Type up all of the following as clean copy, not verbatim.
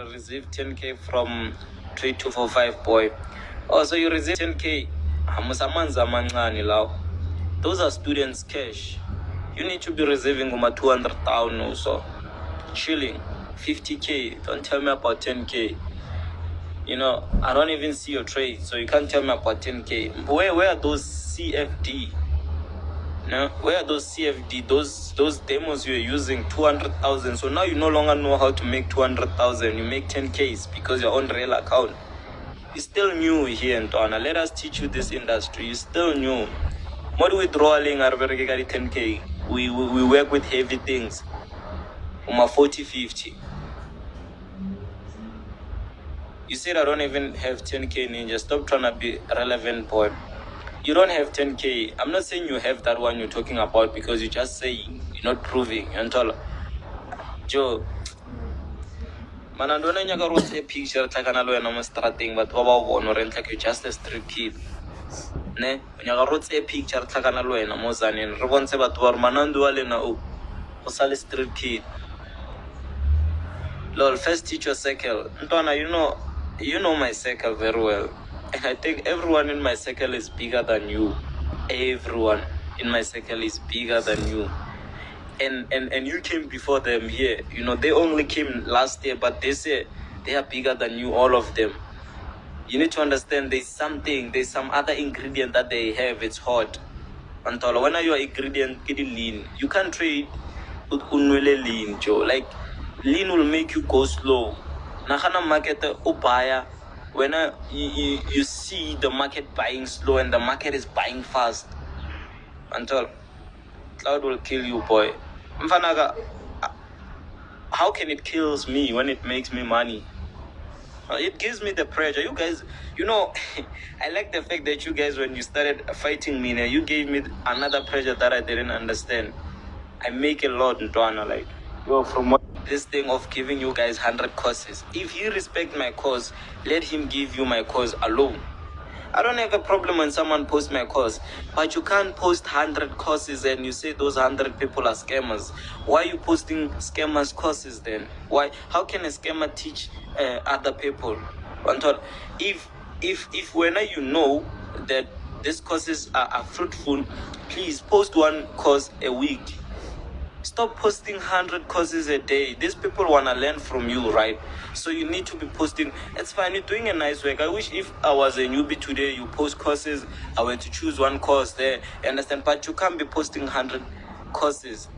received 10K from Trade 245 boy. Oh, so you received 10K. Those are students' cash. You need to be receiving 200,000 or so. Shilling, 50K. Don't tell me about 10K. You know, I don't even see your trade, so you can't tell me about 10K. Where are those CFD? No, where are those CFD? Those demos you're using 200,000. So now you no longer know how to make 200,000. You make 10Ks because you're on real account. You're still new here in Twana. Let us teach you this industry. You're still new. What withdrawing are very 10K. We work with heavy things. 40, 50. You said I don't even have 10K ninja. Stop trying to be relevant, boy. You don't have 10K. I'm not saying you have that one you're talking about because you're just saying, you're not proving. Until Joe, Manando na wrote a picture like an alloy and starting, but you're just a street kid. Ne, when you wrote a picture like an alloy and Mozan and Rebon Sabat or Manando Alena, Osali street kid. Lol, first teacher circle. Antona, you know my circle very well. And I think everyone in my circle is bigger than you. Everyone in my circle is bigger than you. And you came before them here. You know, they only came last year, but they say they are bigger than you, all of them. You need to understand there's some other ingredient that they have. It's hot. Until when your ingredient getting lean, you can't trade with unwele lean, Joe. Like lean will make you go slow. Nahana market buyer. When you see the market buying slow and the market is buying fast, until cloud will kill you, boy. Mfanaga, how can it kills me when it makes me money? It gives me the pressure. You guys, I like the fact that you guys, when you started fighting me, you gave me another pressure that I didn't understand. I make a lot in Dwana, like, from this thing of giving you guys 100 courses. If you respect my course, let him give you my course alone. I don't have a problem when someone posts my course, but you can't post 100 courses and you say those 100 people are scammers. Why are you posting scammers courses then? Why? How can a scammer teach other people? If when you know that these courses are fruitful, please post one course a week. Stop posting 100 courses a day. These people want to learn from you, right? So you need to be posting. It's fine. You're doing a nice work. I wish if I was a newbie today, you post courses. I were to choose one course there. You understand? But you can't be posting 100 courses.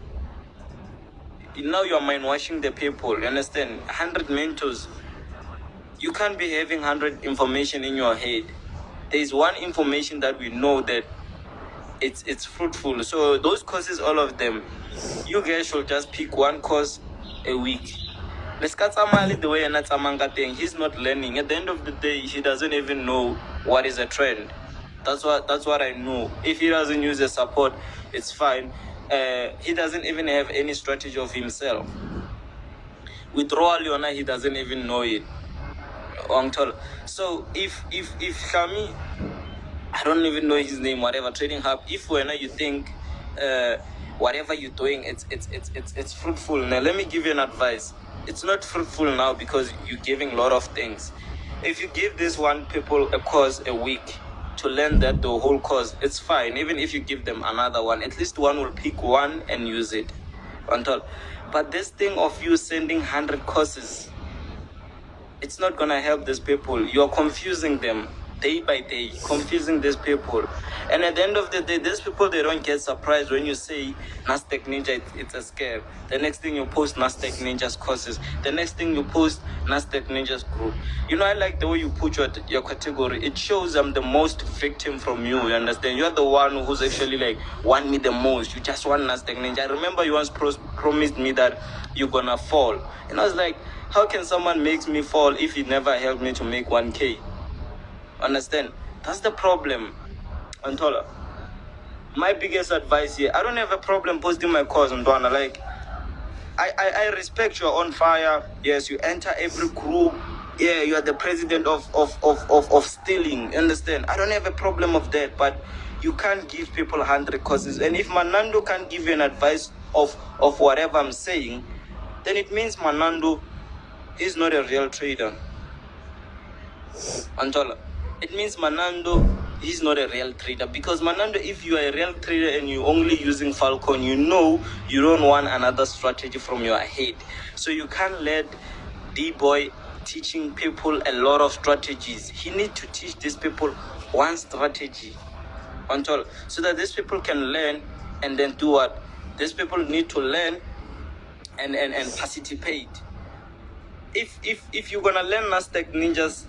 Now you're mind washing the people. You understand? 100 mentors. You can't be having 100 information in your head. There's one information that we know that it's fruitful. So those courses, all of them, you guys should just pick one course a week. The way he's not learning. At the end of the day, he doesn't even know what is a trend. That's what I know. If he doesn't use the support, it's fine. He doesn't even have any strategy of himself. With Roa Leona, he doesn't even know it. So if Shami, I don't even know his name, whatever, Trading Hub, if when you think whatever you're doing, it's fruitful. Now let me give you an advice. It's not fruitful now because you're giving a lot of things. If you give this one people a course a week to learn that the whole course, it's fine. Even if you give them another one, at least one will pick one and use it. But this thing of you sending 100 courses, it's not gonna help these people. You're confusing them day by day, confusing these people. And at the end of the day, these people, they don't get surprised when you say Nasdaq Ninja, it's a scam. The next thing you post Nasdaq Ninja's courses. The next thing you post Nasdaq Ninja's group. I like the way you put your category. It shows I'm the most victim from you understand? You're the one who's actually like want me the most. You just want Nasdaq Ninja. I remember you once promised me that you're gonna fall. And I was like, how can someone make me fall if he never helped me to make 1K? Understand? That's the problem. Antola, my biggest advice here, I don't have a problem posting my course, Antola. Like, I respect you're on fire. Yes, you enter every group. Yeah, you are the president of stealing. Understand? I don't have a problem of that, but you can't give people 100 courses. And if Manando can't give you an advice of whatever I'm saying, then it means Manando he's not a real trader. Antola. It means Manando, he's not a real trader. Because Manando, if you are a real trader and you're only using Falcon, you know you don't want another strategy from your head. So you can't let D-Boy teaching people a lot of strategies. He needs to teach these people one strategy. Antola. So that these people can learn and then do what? These people need to learn and participate. If you're gonna learn Nasdaq Ninjas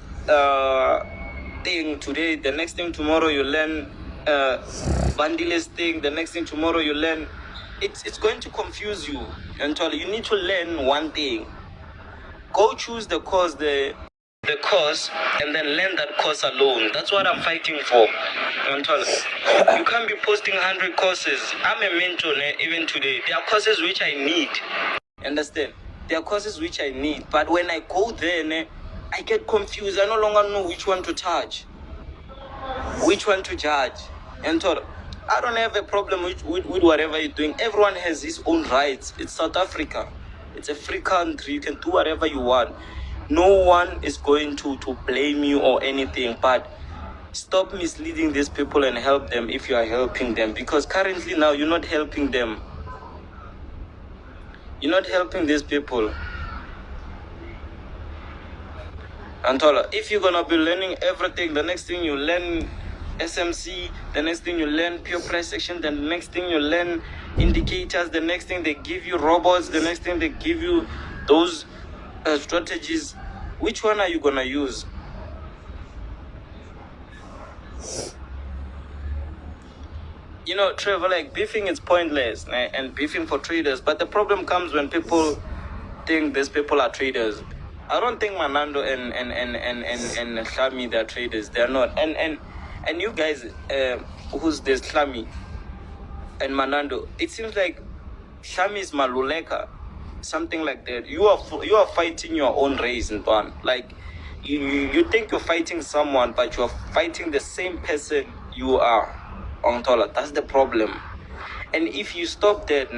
thing today, the next thing tomorrow you learn Bandiles thing, the next thing tomorrow you learn, it's going to confuse you. Until you need to learn one thing. Go choose the course, the course, and then learn that course alone. That's what I'm fighting for. Until you can't be posting 100 courses. I'm a mentor even today. There are courses which I need. Understand? There are courses which I need, but when I go there, I get confused. I no longer know which one to charge, which one to judge. And so, I don't have a problem with whatever you're doing. Everyone has his own rights. It's South Africa. It's a free country. You can do whatever you want. No one is going to blame you or anything, but stop misleading these people and help them if you are helping them. Because currently now, you're not helping them. You're not helping these people. Antola, if you're gonna be learning everything, the next thing you learn SMC, the next thing you learn pure price action, then the next thing you learn indicators, the next thing they give you robots, the next thing they give you those strategies. Which one are you gonna use? You know, Trevor, like beefing is pointless and beefing for traders, but the problem comes when people think these people are traders. I don't think Manando and Hlami, they're traders. They're not. And you guys, who's this Hlami and Manando? It seems like Hlami is Maluleka, something like that. You are fighting your own race, in one. Like you think you're fighting someone, but you're fighting the same person you are. Ontola. That's the problem. And if you stop that,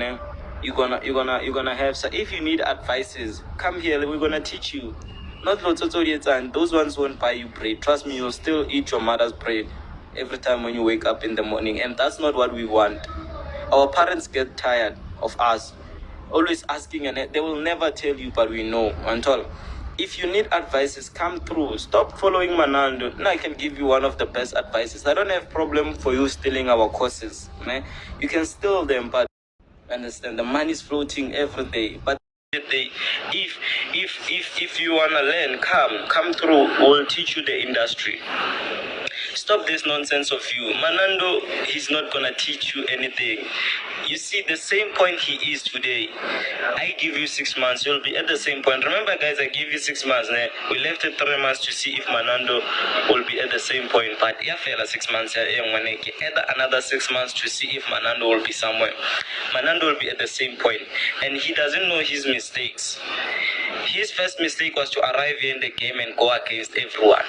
you're gonna have. So if you need advices, come here. We're gonna teach you. Not lots of and those ones won't buy you bread. Trust me, you'll still eat your mother's bread every time when you wake up in the morning, and that's not what we want. Our parents get tired of us always asking, and they will never tell you, but we know. Until if you need advices, come through. Stop following Manando. Now I can give you one of the best advices. I don't have problem for you stealing our courses. You can steal them, but understand the money is floating every day. But if you wanna learn, come through. We'll teach you the industry. Stop this nonsense of you. Manando, he's not gonna teach you anything. You see, the same point he is today. I give you 6 months, you'll be at the same point. Remember, guys, I give you 6 months. We left it 3 months to see if Manando will be at the same point. But yeah, fella, 6 months. Add another 6 months to see if Manando will be somewhere. Manando will be at the same point, and he doesn't know his mistakes. His first mistake was to arrive here in the game and go against everyone.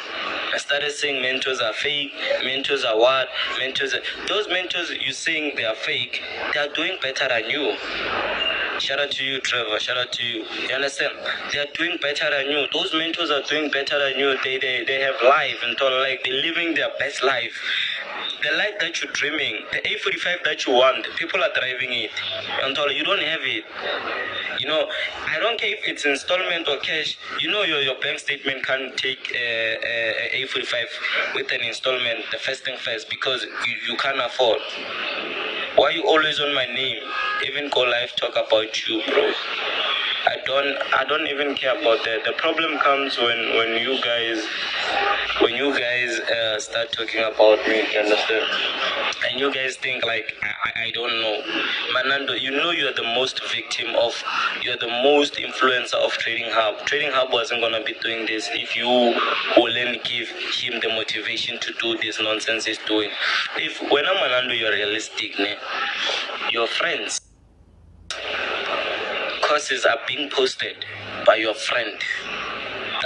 I started saying mentors are fake, mentors are what, those mentors you saying they are fake, they are doing better than you. Shout out to you, Trevor, shout out to you. You understand? They are doing better than you. Those mentors are doing better than you. They have life and like they're living their best life. The life that you're dreaming, the A45 that you want, people are driving it. Until you don't have it. You know, I don't care if it's installment or cash. You know, your bank statement can't take a A45 with an installment, the first thing first, because you can't afford. Why you always on my name? Even go live talk about you, bro. I don't even care about that. The problem comes when you guys start talking about me, you understand? And you guys think like I don't know. Manando, you know you're the most influencer of Trading Hub. Trading Hub wasn't gonna be doing this if you wouldn't give him the motivation to do this nonsense he's doing. If when I'm Manando, you're realistic, your friends courses are being posted by your friend.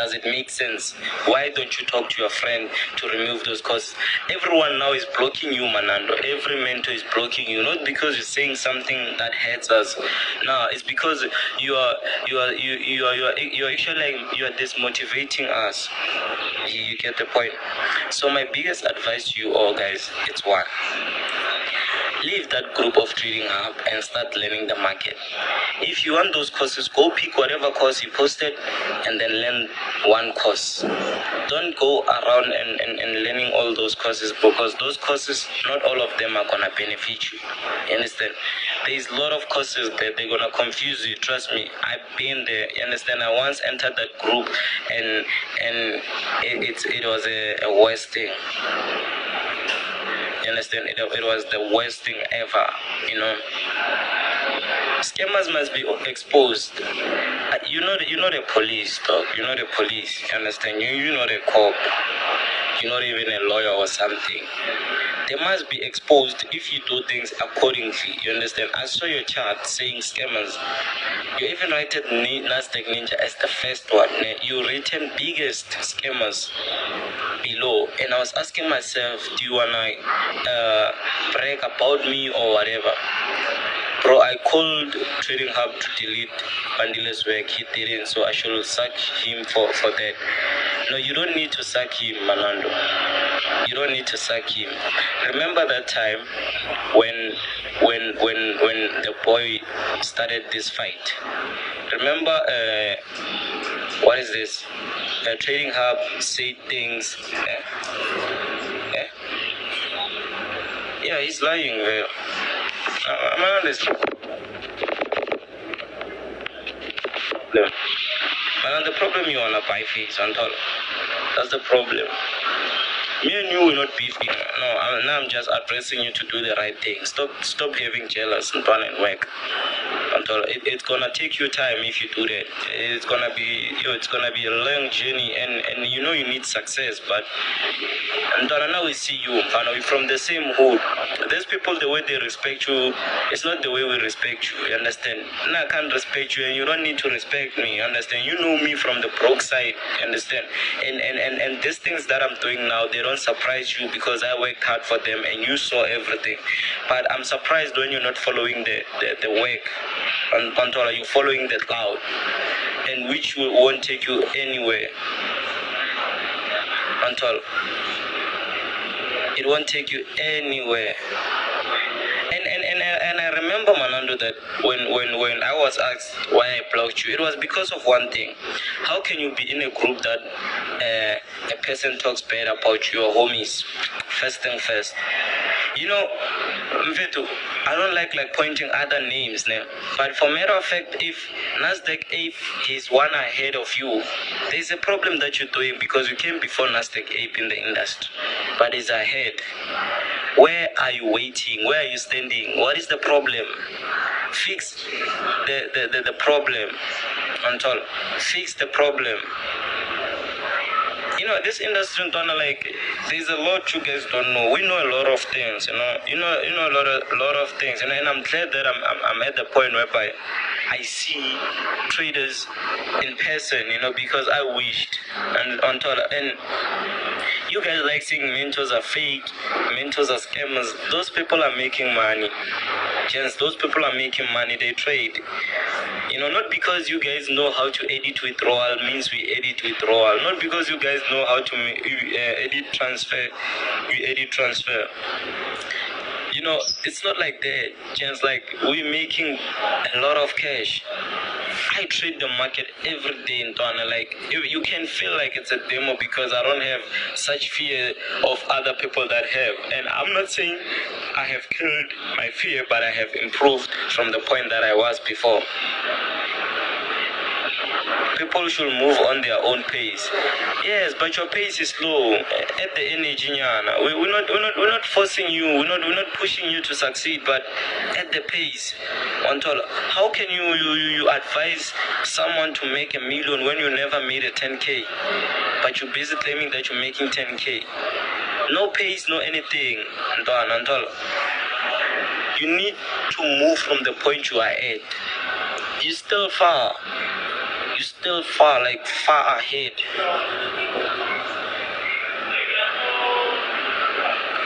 Does it make sense? Why don't you talk to your friend to remove those costs? Everyone now is blocking you, Manando. Every mentor is blocking you, not because you're saying something that hurts us. No, it's because you are actually like, you are dismotivating us. You get the point. So my biggest advice to you all, guys, it's one: leave that group of trading hub and start learning the market. If you want those courses, go pick whatever course you posted and then learn one course. Don't go around and learning all those courses, because those courses, not all of them are gonna benefit you. You understand? There's a lot of courses that they're gonna confuse you. Trust me, I've been there. You understand? I once entered that group and it was a worst thing. You understand? It was the worst thing ever, you know. Scammers must be exposed. You know the police, dog. You know the police. You understand? You're not a cop. You're not even a lawyer or something. They must be exposed if you do things accordingly. You understand? I saw your chart saying scammers. You even rated Nasdaq Ninja as the first one. You rated biggest scammers below, and I was asking myself, do you wanna brag about me or whatever? Bro, I called Trading Hub to delete Bandile's work. He didn't, so I should sack him for that. No, you don't need to sack him, Manando. You don't need to sack him. Remember that time when the boy started this fight? Remember, what is this? Trading Hub said things. Yeah, he's lying. I'm honest. But the problem, you wanna buy face on top. That's the problem. Me and you will not beefing. No, now I'm just addressing you to do the right thing. Stop having jealous and plan and work. It's gonna take you time if you do that. It's gonna be a long journey, and you know you need success. But now we see you, and we're from the same hood. There's people, the way they respect you, it's not the way we respect you. You understand? Now I can't respect you, and you don't need to respect me. You understand? You know me from the broke side. You understand? And these things that I'm doing now, they don't surprise you because I worked hard for them, and you saw everything. But I'm surprised when you're not following the work. Until you're following the cloud, and which won't take you anywhere. Until it won't take you anywhere. And I remember, Manando, that when I was asked why I blocked you, it was because of one thing. How can you be in a group that a person talks bad about your homies? First thing first. You know, Mvetu, I don't like pointing other names now. But for matter of fact, if Nasdaq Ape is one ahead of you, there's a problem that you're doing because you came before Nasdaq Ape in the industry. But it's ahead. Where are you waiting? Where are you standing? What is the problem? Fix the problem. Until fix the problem. You know, this industry, there's a lot you guys don't know. We know a lot of things, you know a lot of things, and I'm glad that I'm at the point whereby I see traders in person, because I wished, and you guys like saying mentors are fake, mentors are scammers. Those people are making money. Gents, those people are making money. They trade. Not because you guys know how to edit withdrawal means we edit withdrawal. Not because you guys know how to edit transfer, we edit transfer. It's not like that. Just like we're making a lot of cash. I trade the market every day in Ghana. You can feel like it's a demo because I don't have such fear of other people that have. And I'm not saying I have killed my fear, but I have improved from the point that I was before. People should move on their own pace. Yes, but your pace is slow. At the energy, we're not forcing you. We're not pushing you to succeed. But at the pace, how can you advise someone to make $1 million when you never made a 10K? But you're busy claiming that you're making 10K. No pace, no anything. You need to move from the point you are at. You're still far. you're still far ahead.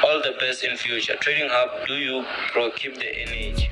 All the best in future. Trading Hub, do you, bro? Keep the energy.